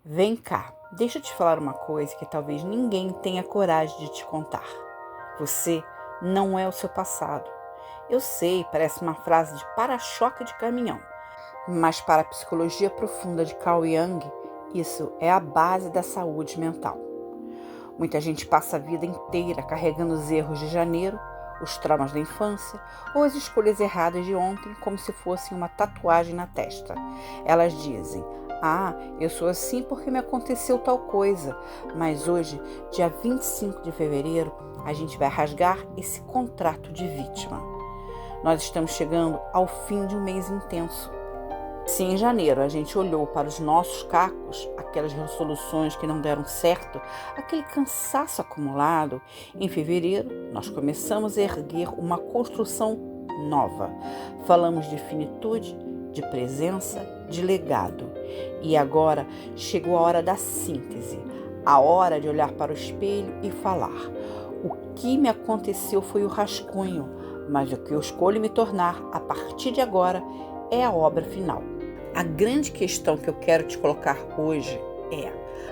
Vem cá, deixa eu te falar uma coisa que talvez ninguém tenha coragem de te contar. Você não é o seu passado. Eu sei, parece uma frase de para-choque de caminhão, mas para a psicologia profunda de Carl Jung, isso é a base da saúde mental. Muita gente passa a vida inteira carregando os erros de janeiro, os traumas da infância ou as escolhas erradas de ontem como se fossem uma tatuagem na testa. Elas dizem: eu sou assim porque me aconteceu tal coisa. Mas hoje, dia 25 de fevereiro, a gente vai rasgar esse contrato de vítima. Nós estamos chegando ao fim de um mês intenso. Se em janeiro a gente olhou para os nossos cacos, aquelas resoluções que não deram certo, aquele cansaço acumulado, em fevereiro nós começamos a erguer uma construção nova. Falamos de finitude, de presença, de legado. E agora chegou a hora da síntese, a hora de olhar para o espelho e falar: o que me aconteceu foi o rascunho, mas o que eu escolho me tornar a partir de agora é a obra final. A grande questão que eu quero te colocar hoje é: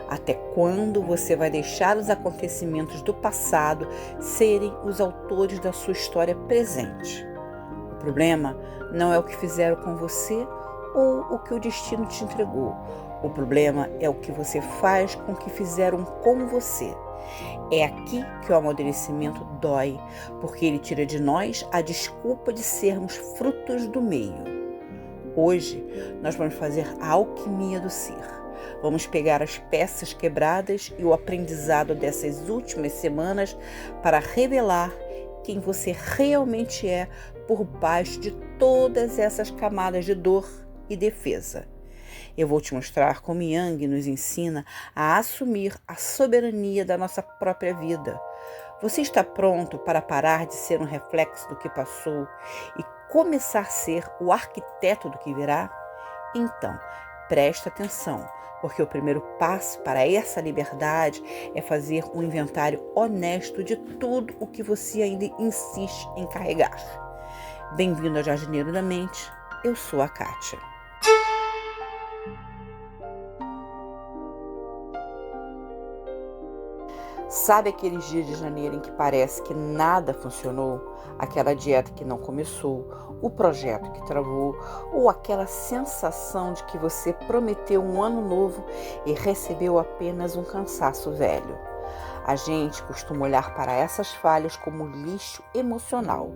até quando você vai deixar os acontecimentos do passado serem os autores da sua história presente? O problema não é o que fizeram com você ou o que o destino te entregou. O problema é o que você faz com o que fizeram com você. É aqui que o amadurecimento dói, porque ele tira de nós a desculpa de sermos frutos do meio. Hoje, nós vamos fazer a alquimia do ser. Vamos pegar as peças quebradas e o aprendizado dessas últimas semanas para revelar quem você realmente é por baixo de todas essas camadas de dor e defesa. Eu vou te mostrar como Jung nos ensina a assumir a soberania da nossa própria vida. Você está pronto para parar de ser um reflexo do que passou e começar a ser o arquiteto do que virá? Então, presta atenção, porque o primeiro passo para essa liberdade é fazer um inventário honesto de tudo o que você ainda insiste em carregar. Bem-vindo ao Jardineiro da Mente, eu sou a Kátia. Sabe aqueles dias de janeiro em que parece que nada funcionou? Aquela dieta que não começou, o projeto que travou, ou aquela sensação de que você prometeu um ano novo e recebeu apenas um cansaço velho? A gente costuma olhar para essas falhas como lixo emocional,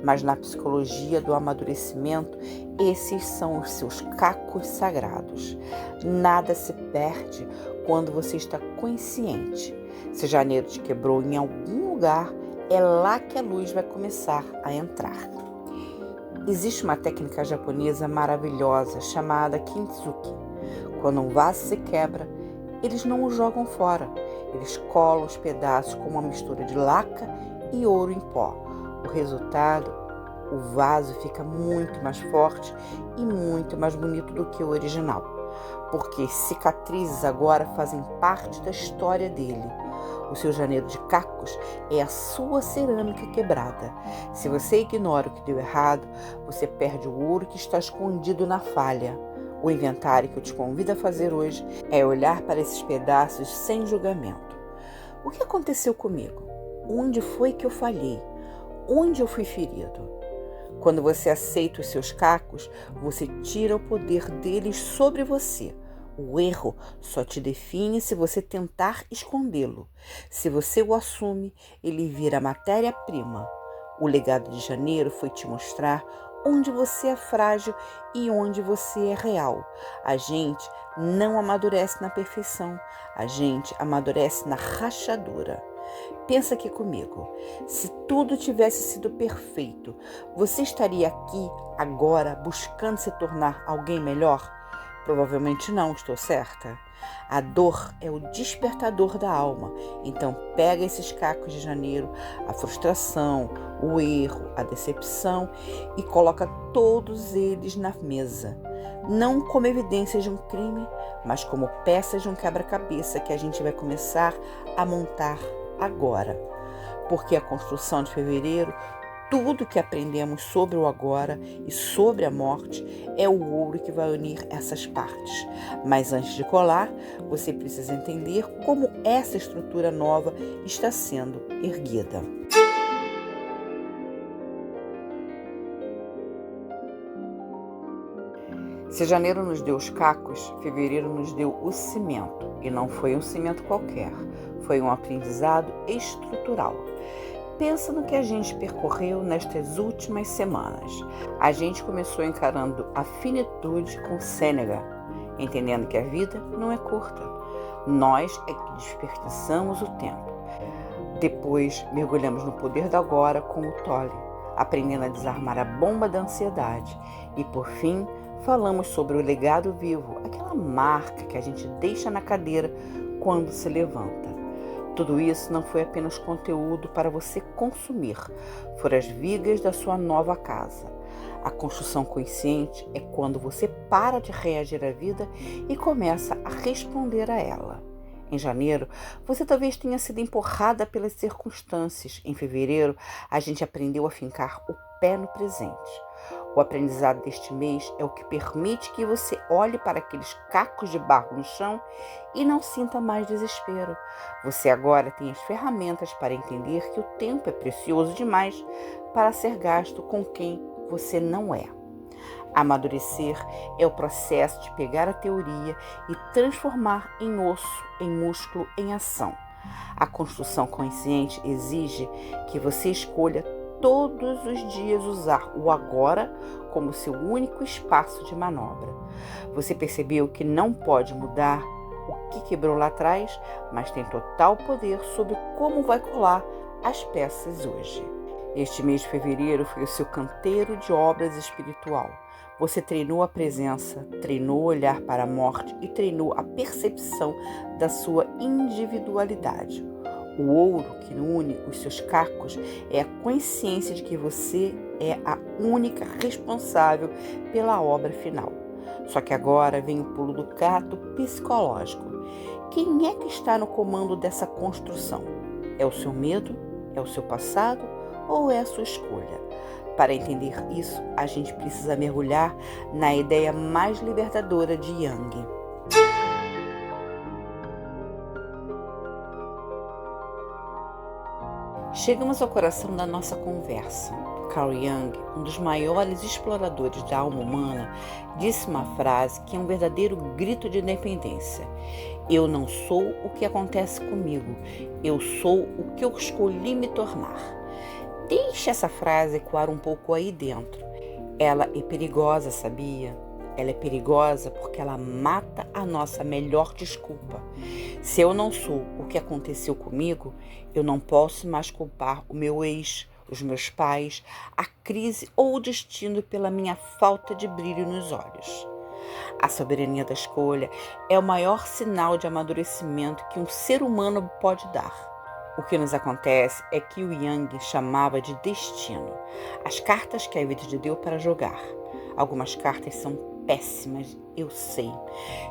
mas na psicologia do amadurecimento, esses são os seus cacos sagrados. Nada se perde quando você está consciente. Se janeiro te quebrou em algum lugar, é lá que a luz vai começar a entrar. Existe uma técnica japonesa maravilhosa chamada Kintsugi. Quando um vaso se quebra, eles não o jogam fora. Eles colam os pedaços com uma mistura de laca e ouro em pó. O resultado, o vaso fica muito mais forte e muito mais bonito do que o original, porque cicatrizes agora fazem parte da história dele. O seu janeiro de cacos é a sua cerâmica quebrada. Se você ignora o que deu errado, você perde o ouro que está escondido na falha. O inventário que eu te convido a fazer hoje é olhar para esses pedaços sem julgamento. O que aconteceu comigo? Onde foi que eu falhei? Onde eu fui ferido? Quando você aceita os seus cacos, você tira o poder deles sobre você. O erro só te define se você tentar escondê-lo. Se você o assume, ele vira matéria-prima. O legado de janeiro foi te mostrar onde você é frágil e onde você é real. A gente não amadurece na perfeição, a gente amadurece na rachadura. Pensa aqui comigo, se tudo tivesse sido perfeito, você estaria aqui agora buscando se tornar alguém melhor? Provavelmente não, estou certa? A dor é o despertador da alma. Então pega esses cacos de janeiro, a frustração, o erro, a decepção e coloca todos eles na mesa. Não como evidências de um crime, mas como peças de um quebra-cabeça que a gente vai começar a montar agora. Porque a construção de fevereiro Tudo que aprendemos sobre o agora e sobre a morte é o ouro que vai unir essas partes. Mas antes de colar, você precisa entender como essa estrutura nova está sendo erguida. Se janeiro nos deu os cacos, fevereiro nos deu o cimento. E não foi um cimento qualquer, foi um aprendizado estrutural. Pensa no que a gente percorreu nestas últimas semanas. A gente começou encarando a finitude com Sêneca, entendendo que a vida não é curta. Nós é que desperdiçamos o tempo. Depois, mergulhamos no poder do agora com o Tolle, aprendendo a desarmar a bomba da ansiedade. E, por fim, falamos sobre o legado vivo, aquela marca que a gente deixa na cadeira quando se levanta. Tudo isso não foi apenas conteúdo para você consumir, foram as vigas da sua nova casa. A construção consciente é quando você para de reagir à vida e começa a responder a ela. Em janeiro, você talvez tenha sido empurrada pelas circunstâncias. Em fevereiro, a gente aprendeu a fincar o pé no presente. O aprendizado deste mês é o que permite que você olhe para aqueles cacos de barro no chão e não sinta mais desespero. Você agora tem as ferramentas para entender que o tempo é precioso demais para ser gasto com quem você não é. Amadurecer é o processo de pegar a teoria e transformar em osso, em músculo, em ação. A construção consciente exige que você escolha todos os dias usar o agora como seu único espaço de manobra. Você percebeu que não pode mudar o que quebrou lá atrás, mas tem total poder sobre como vai colar as peças hoje. Este mês de fevereiro foi o seu canteiro de obras espiritual. Você treinou a presença, treinou o olhar para a morte e treinou a percepção da sua individualidade. O ouro que une os seus cacos é a consciência de que você é a única responsável pela obra final. Só que agora vem o pulo do gato psicológico. Quem é que está no comando dessa construção? É o seu medo? É o seu passado? Ou é a sua escolha? Para entender isso, a gente precisa mergulhar na ideia mais libertadora de Jung. Chegamos ao coração da nossa conversa. Carl Jung, um dos maiores exploradores da alma humana, disse uma frase que é um verdadeiro grito de independência. Eu não sou o que acontece comigo, eu sou o que eu escolhi me tornar. Deixe essa frase ecoar um pouco aí dentro. Ela é perigosa, sabia? Ela é perigosa porque ela mata a nossa melhor desculpa. Se eu não sou o que aconteceu comigo, eu não posso mais culpar o meu ex, os meus pais, a crise ou o destino pela minha falta de brilho nos olhos. A soberania da escolha é o maior sinal de amadurecimento que um ser humano pode dar. O que nos acontece é que o Jung chamava de destino, as cartas que a vida te deu para jogar. Algumas cartas são péssimas, eu sei.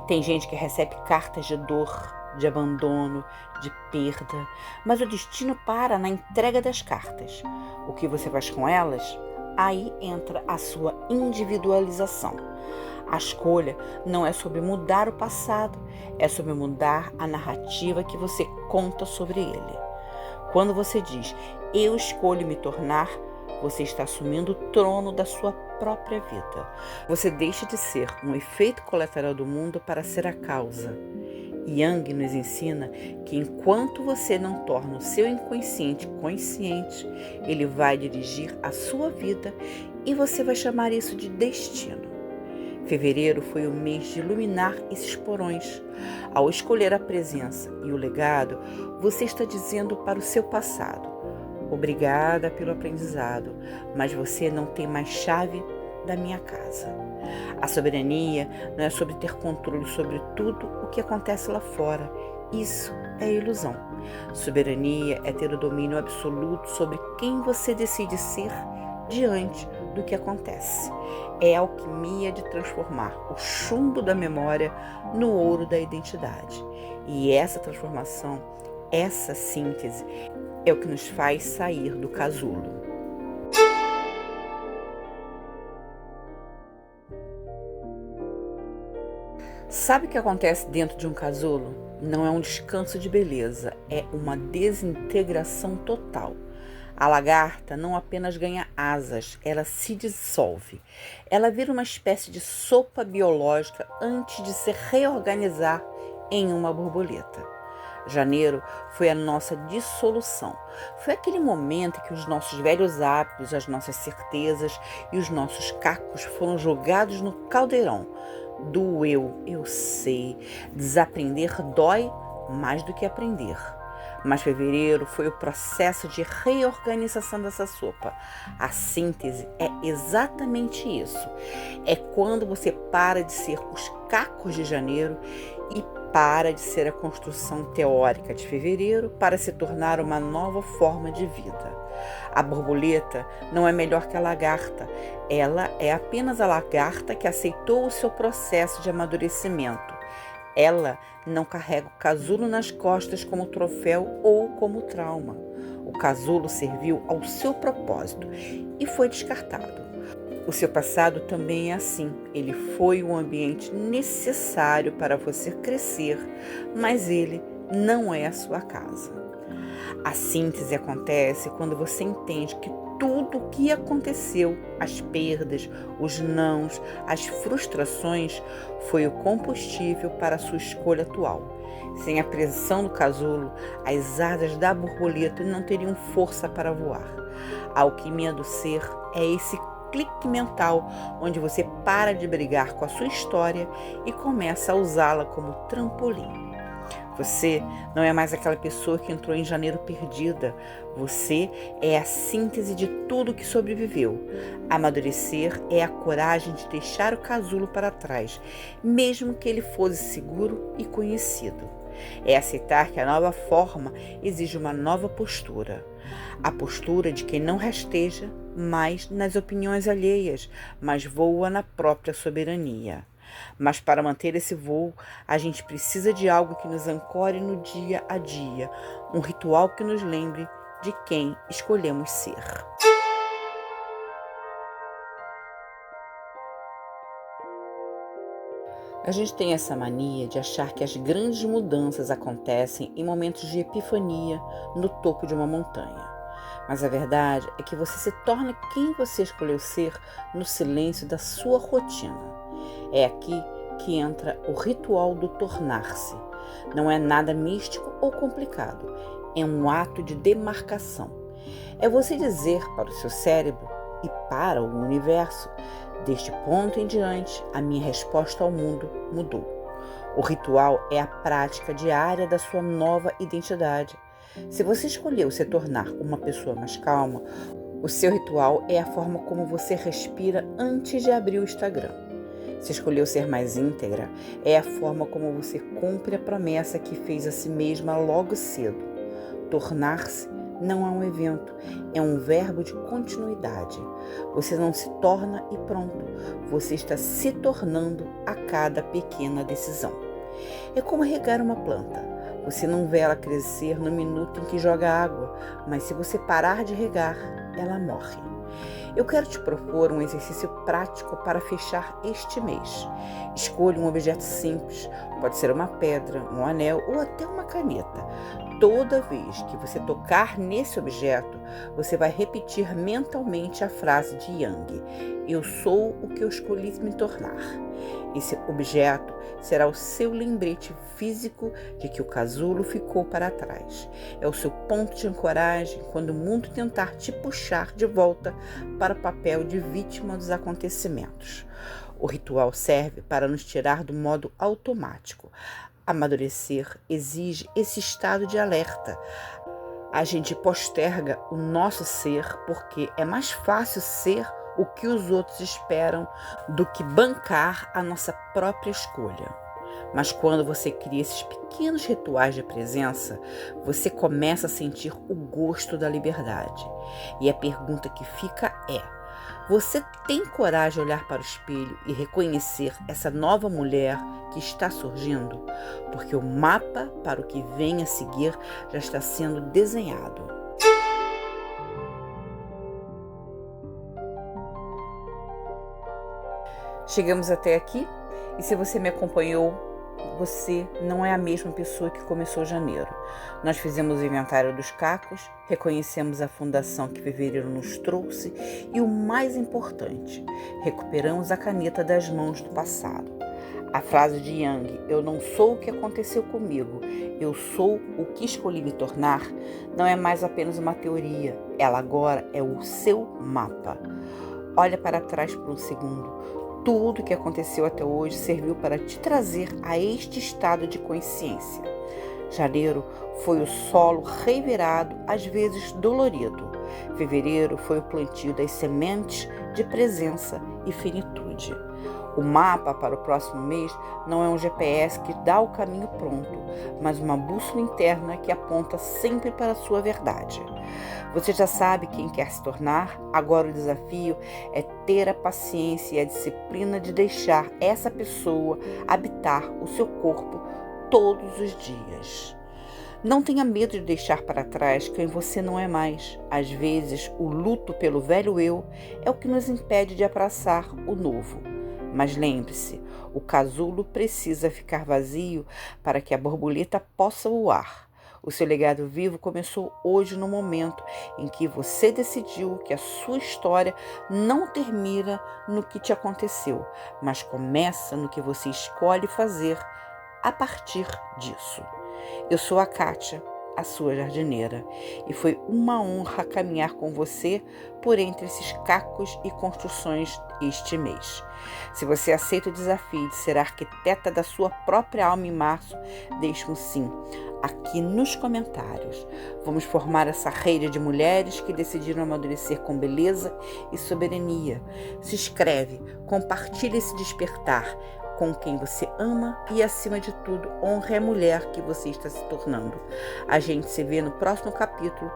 Tem gente que recebe cartas de dor, de abandono, de perda, mas o destino para na entrega das cartas. O que você faz com elas? Aí entra a sua individualização. A escolha não é sobre mudar o passado, é sobre mudar a narrativa que você conta sobre ele. Quando você diz, eu escolho me tornar, você está assumindo o trono da sua própria vida. Você deixa de ser um efeito colateral do mundo para ser a causa. Jung nos ensina que enquanto você não torna o seu inconsciente consciente, ele vai dirigir a sua vida e você vai chamar isso de destino. Fevereiro foi o mês de iluminar esses porões. Ao escolher a presença e o legado, você está dizendo para o seu passado: obrigada pelo aprendizado, mas você não tem mais chave da minha casa. A soberania não é sobre ter controle sobre tudo o que acontece lá fora. Isso é ilusão. Soberania é ter o domínio absoluto sobre quem você decide ser diante do que acontece. É a alquimia de transformar o chumbo da memória no ouro da identidade. E essa transformação, essa síntese, é o que nos faz sair do casulo. Sabe o que acontece dentro de um casulo? Não é um descanso de beleza, é uma desintegração total. A lagarta não apenas ganha asas, ela se dissolve. Ela vira uma espécie de sopa biológica antes de se reorganizar em uma borboleta. Janeiro foi a nossa dissolução. Foi aquele momento em que os nossos velhos hábitos, as nossas certezas e os nossos cacos foram jogados no caldeirão. Doeu, eu sei. Desaprender dói mais do que aprender. Mas fevereiro foi o processo de reorganização dessa sopa. A síntese é exatamente isso. É quando você para de ser os cacos de janeiro e para de ser a construção teórica de fevereiro para se tornar uma nova forma de vida. A borboleta não é melhor que a lagarta. Ela é apenas a lagarta que aceitou o seu processo de amadurecimento. Ela não carrega o casulo nas costas como troféu ou como trauma. O casulo serviu ao seu propósito e foi descartado. O seu passado também é assim. Ele foi um ambiente necessário para você crescer, mas ele não é a sua casa. A síntese acontece quando você entende que tudo o que aconteceu, as perdas, os nãos, as frustrações, foi o combustível para a sua escolha atual. Sem a pressão do casulo, as asas da borboleta não teriam força para voar. A alquimia do ser é esse clique mental onde você para de brigar com a sua história e começa a usá-la como trampolim. Você não é mais aquela pessoa que entrou em janeiro perdida. Você é a síntese de tudo que sobreviveu. Amadurecer é a coragem de deixar o casulo para trás, mesmo que ele fosse seguro e conhecido. É aceitar que a nova forma exige uma nova postura. A postura de quem não rasteja mais nas opiniões alheias, mas voa na própria soberania. Mas para manter esse voo, a gente precisa de algo que nos ancore no dia a dia, um ritual que nos lembre de quem escolhemos ser. A gente tem essa mania de achar que as grandes mudanças acontecem em momentos de epifania no topo de uma montanha. Mas a verdade é que você se torna quem você escolheu ser no silêncio da sua rotina. É aqui que entra o ritual do tornar-se. Não é nada místico ou complicado. É um ato de demarcação. É você dizer para o seu cérebro e para o universo: deste ponto em diante, a minha resposta ao mundo mudou. O ritual é a prática diária da sua nova identidade. Se você escolheu se tornar uma pessoa mais calma, o seu ritual é a forma como você respira antes de abrir o Instagram. Se escolheu ser mais íntegra, é a forma como você cumpre a promessa que fez a si mesma logo cedo. Tornar-se não é um evento, é um verbo de continuidade. Você não se torna e pronto, você está se tornando a cada pequena decisão. É como regar uma planta. Você não vê ela crescer no minuto em que joga água, mas se você parar de regar, ela morre. Eu quero te propor um exercício prático para fechar este mês. Escolha um objeto simples, pode ser uma pedra, um anel ou até uma caneta. Toda vez que você tocar nesse objeto, você vai repetir mentalmente a frase de Jung: eu sou o que eu escolhi me tornar. Esse objeto será o seu lembrete físico de que o casulo ficou para trás. É o seu ponto de ancoragem quando o mundo tentar te puxar de volta para o papel de vítima dos acontecimentos. O ritual serve para nos tirar do modo automático. Amadurecer exige esse estado de alerta. A gente posterga o nosso ser porque é mais fácil ser o que os outros esperam do que bancar a nossa própria escolha. Mas quando você cria esses pequenos rituais de presença, você começa a sentir o gosto da liberdade. E a pergunta que fica é: você tem coragem de olhar para o espelho e reconhecer essa nova mulher que está surgindo? Porque o mapa para o que vem a seguir já está sendo desenhado. Chegamos até aqui? E se você me acompanhou, você não é a mesma pessoa que começou janeiro. Nós fizemos o inventário dos cacos, reconhecemos a fundação que fevereiro nos trouxe e, o mais importante, recuperamos a caneta das mãos do passado. A frase de Jung, eu não sou o que aconteceu comigo, eu sou o que escolhi me tornar, não é mais apenas uma teoria, ela agora é o seu mapa. Olha para trás por um segundo. Tudo o que aconteceu até hoje serviu para te trazer a este estado de consciência. Janeiro foi o solo revirado, às vezes dolorido. Fevereiro foi o plantio das sementes de presença e finitude. O mapa para o próximo mês não é um GPS que dá o caminho pronto, mas uma bússola interna que aponta sempre para a sua verdade. Você já sabe quem quer se tornar, agora o desafio é ter a paciência e a disciplina de deixar essa pessoa habitar o seu corpo todos os dias. Não tenha medo de deixar para trás quem você não é mais. Às vezes, o luto pelo velho eu é o que nos impede de abraçar o novo. Mas lembre-se, o casulo precisa ficar vazio para que a borboleta possa voar. O seu legado vivo começou hoje no momento em que você decidiu que a sua história não termina no que te aconteceu, mas começa no que você escolhe fazer a partir disso. Eu sou a Kátia, a sua jardineira, e foi uma honra caminhar com você por entre esses cacos e construções este mês. Se você aceita o desafio de ser arquiteta da sua própria alma em março, deixe um sim aqui nos comentários. Vamos formar essa rede de mulheres que decidiram amadurecer com beleza e soberania. Se inscreve, compartilhe esse despertar com quem você ama e, acima de tudo, honre a mulher que você está se tornando. A gente se vê no próximo capítulo.